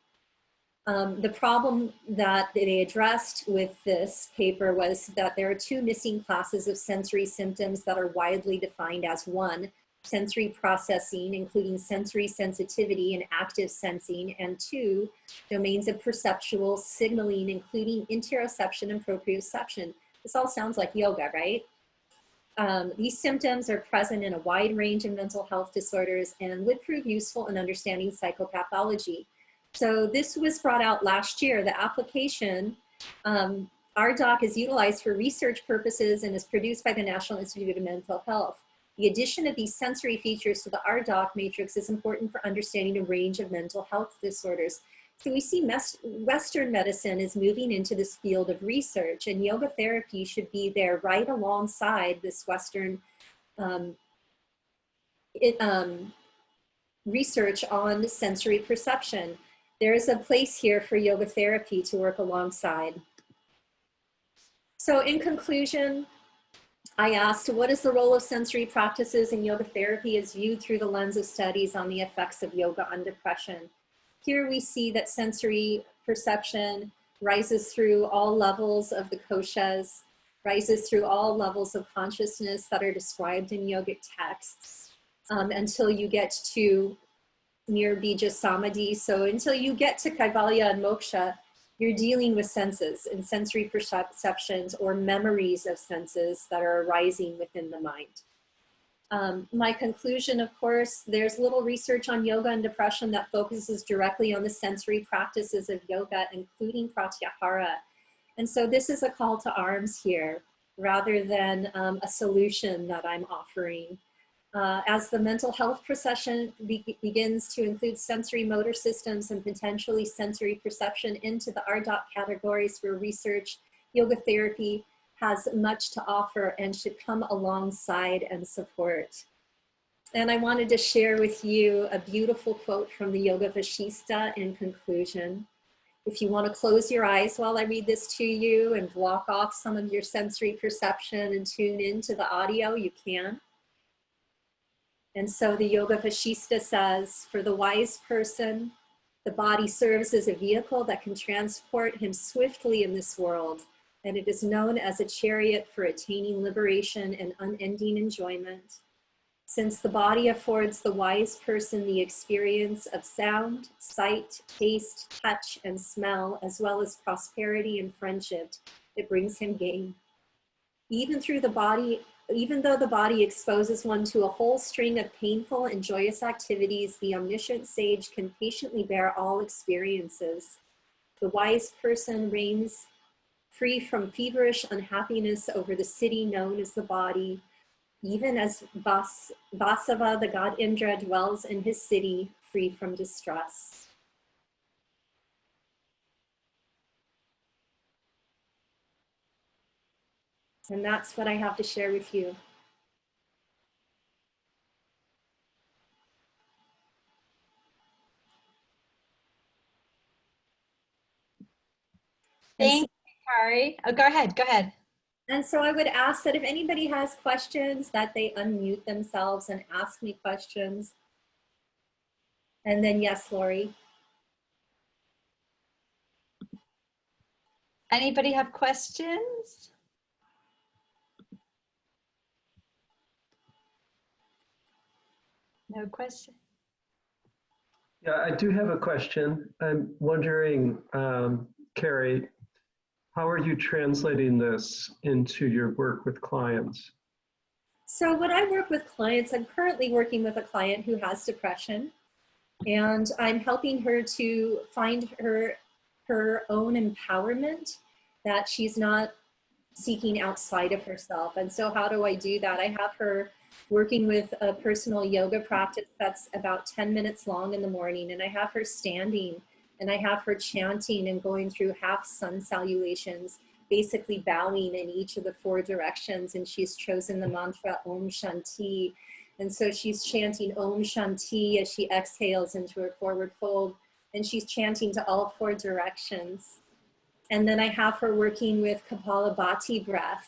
The problem that they addressed with this paper was that there are two missing classes of sensory symptoms that are widely defined as: one, sensory processing, including sensory sensitivity and active sensing, and two, domains of perceptual signaling, including interoception and proprioception. This all sounds like yoga, right? These symptoms are present in a wide range of mental health disorders and would prove useful in understanding psychopathology. So this was brought out last year. The application, RDoC, is utilized for research purposes and is produced by the National Institute of Mental Health. The addition of these sensory features to the RDoC matrix is important for understanding a range of mental health disorders. So we see Western medicine is moving into this field of research, and yoga therapy should be there right alongside this Western research on sensory perception. There is a place here for yoga therapy to work alongside. So in conclusion, I asked, what is the role of sensory practices in yoga therapy as viewed through the lens of studies on the effects of yoga on depression? Here we see that sensory perception rises through all levels of the koshas, rises through all levels of consciousness that are described in yogic texts, until you get to Nirbija Samadhi. So until you get to Kaivalya and Moksha, you're dealing with senses and sensory perceptions or memories of senses that are arising within the mind. My conclusion, of course, there's little research on yoga and depression that focuses directly on the sensory practices of yoga, including pratyahara. And so this is a call to arms here, rather than a solution that I'm offering. As the mental health procession begins to include sensory motor systems and potentially sensory perception into the RDoC categories for research, yoga therapy has much to offer and should come alongside and support. And I wanted to share with you a beautiful quote from the Yoga Vashista in conclusion. If you want to close your eyes while I read this to you and block off some of your sensory perception and tune into the audio, you can. And so the Yoga Vashista says, for the wise person, the body serves as a vehicle that can transport him swiftly in this world, and it is known as a chariot for attaining liberation and unending enjoyment. Since the body affords the wise person the experience of sound, sight, taste, touch, and smell, as well as prosperity and friendship, it brings him gain. Even though the body exposes one to a whole string of painful and joyous activities, the omniscient sage can patiently bear all experiences. The wise person reigns free from feverish unhappiness over the city known as the body, even as Vasava, the god Indra, dwells in his city, free from distress. And that's what I have to share with you. Thank you, Kari. Oh, go ahead, go ahead. And so I would ask that if anybody has questions, that they unmute themselves and ask me questions. And then yes, Lori. Anybody have questions? No question. Yeah, I do have a question. I'm wondering, Carrie, how are you translating this into your work with clients? So when I work with clients, I'm currently working with a client who has depression, and I'm helping her to find her own empowerment that she's not seeking outside of herself. And so how do I do that? I have her working with a personal yoga practice that's about 10 minutes long in the morning, and I have her standing and I have her chanting and going through half sun salutations, basically bowing in each of the 4 directions, and she's chosen the mantra Om Shanti. And so she's chanting Om Shanti as she exhales into her forward fold, and she's chanting to all 4 directions. And then I have her working with Kapalabhati breath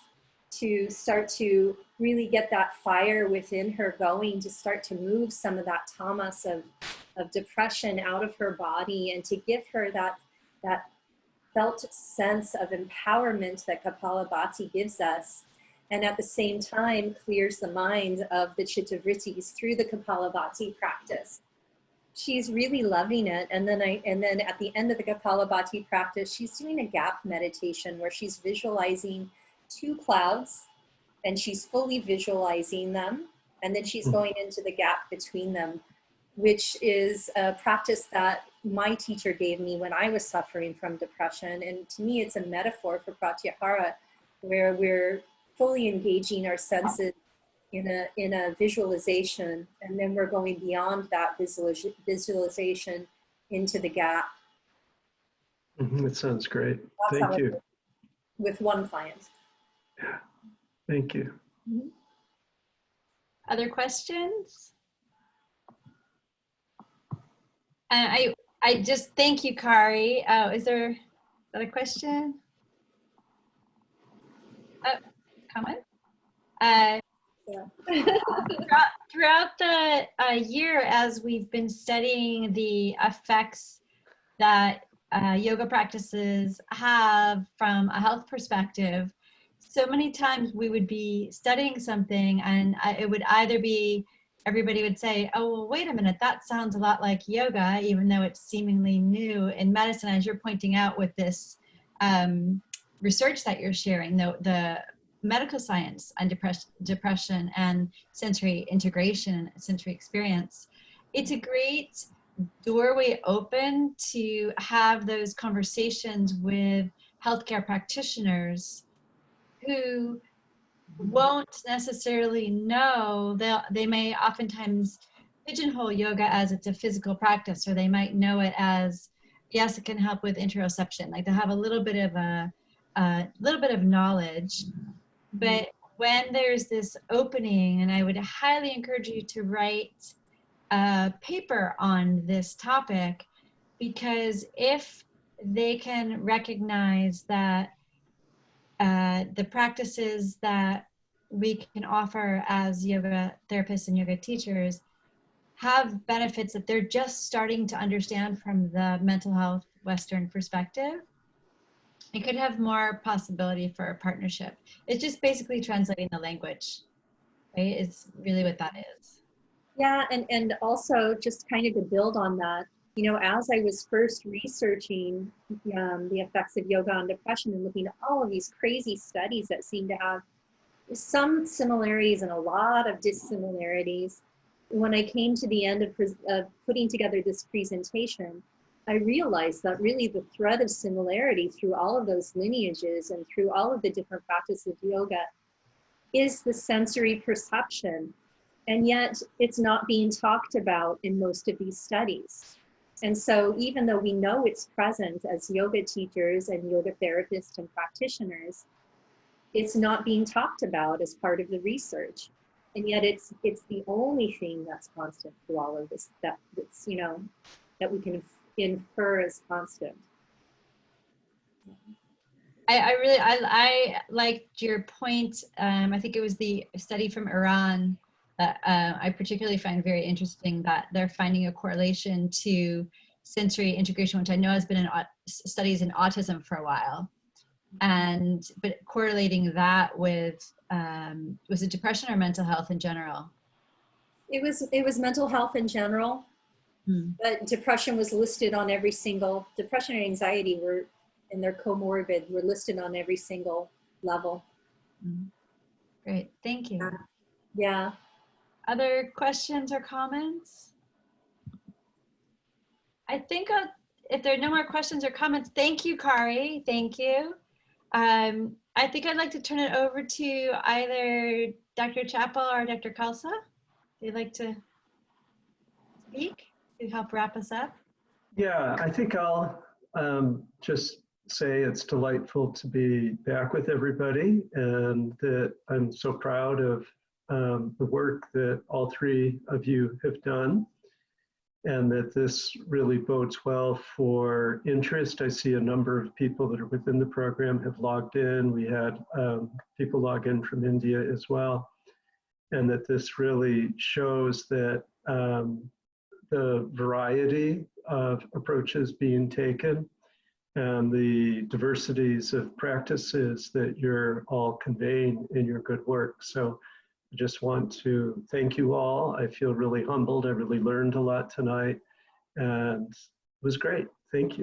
to start to really get that fire within her going, to start to move some of that tamas of depression out of her body, and to give her that felt sense of empowerment that Kapalabhati gives us. And at the same time clears the mind of the chitta vrittis through the Kapalabhati practice. She's really loving it. And then at the end of the Kapalabhati practice, she's doing a gap meditation where she's visualizing 2 clouds, and she's fully visualizing them. And then she's going into the gap between them, which is a practice that my teacher gave me when I was suffering from depression. And to me, it's a metaphor for pratyahara, where we're fully engaging our senses in a visualization, and then we're going beyond that visualization into the gap. That sounds great. That's Thank you. With one client. Yeah. Thank you. Other questions? I just thank you, Kari. Is there a question? Comment? Throughout the year, as we've been studying the effects that yoga practices have from a health perspective, so many times we would be studying something and it would either be, everybody would say, oh, well, wait a minute, that sounds a lot like yoga, even though it's seemingly new in medicine, as you're pointing out with this research that you're sharing, the medical science on depression and sensory integration, sensory experience. It's a great doorway open to have those conversations with healthcare practitioners who won't necessarily know. They may oftentimes pigeonhole yoga as it's a physical practice, or they might know it as, yes, it can help with interoception. Like they have a little bit of knowledge, but when there's this opening, and I would highly encourage you to write a paper on this topic, because if they can recognize that the practices that we can offer as yoga therapists and yoga teachers have benefits that they're just starting to understand from the mental health Western perspective, it could have more possibility for a partnership. It's just basically translating the language, right? It's really what that is. Yeah, and also just kind of to build on that, you know, as I was first researching the effects of yoga on depression and looking at all of these crazy studies that seem to have some similarities and a lot of dissimilarities, when I came to the end of putting together this presentation, I realized that really the thread of similarity through all of those lineages and through all of the different practices of yoga is the sensory perception. And yet it's not being talked about in most of these studies. And so even though we know it's present as yoga teachers and yoga therapists and practitioners, it's not being talked about as part of the research. And yet it's the only thing that's constant through all of this, that's, you know, that we can infer as constant. I liked your point. I think it was the study from Iran that I particularly find very interesting, that they're finding a correlation to sensory integration, which I know has been in studies in autism for a while. But correlating that with, was it depression or mental health in general? It was mental health in general, but depression was listed on every single, depression and anxiety were, and their comorbid were listed on every single level. Great, thank you. Yeah. Other questions or comments? I think if there are no more questions or comments, thank you, Kari, thank you. I think I'd like to turn it over to either Dr. Chappell or Dr. Khalsa. If you'd like to speak to help wrap us up. Yeah, I think I'll just say it's delightful to be back with everybody, and that I'm so proud of the work that all three of you have done, and that this really bodes well for interest. I see a number of people that are within the program have logged in. We had people log in from India as well, and that this really shows that the variety of approaches being taken and the diversities of practices that you're all conveying in your good work. So I just want to thank you all. I feel really humbled. I really learned a lot tonight, and it was great. Thank you.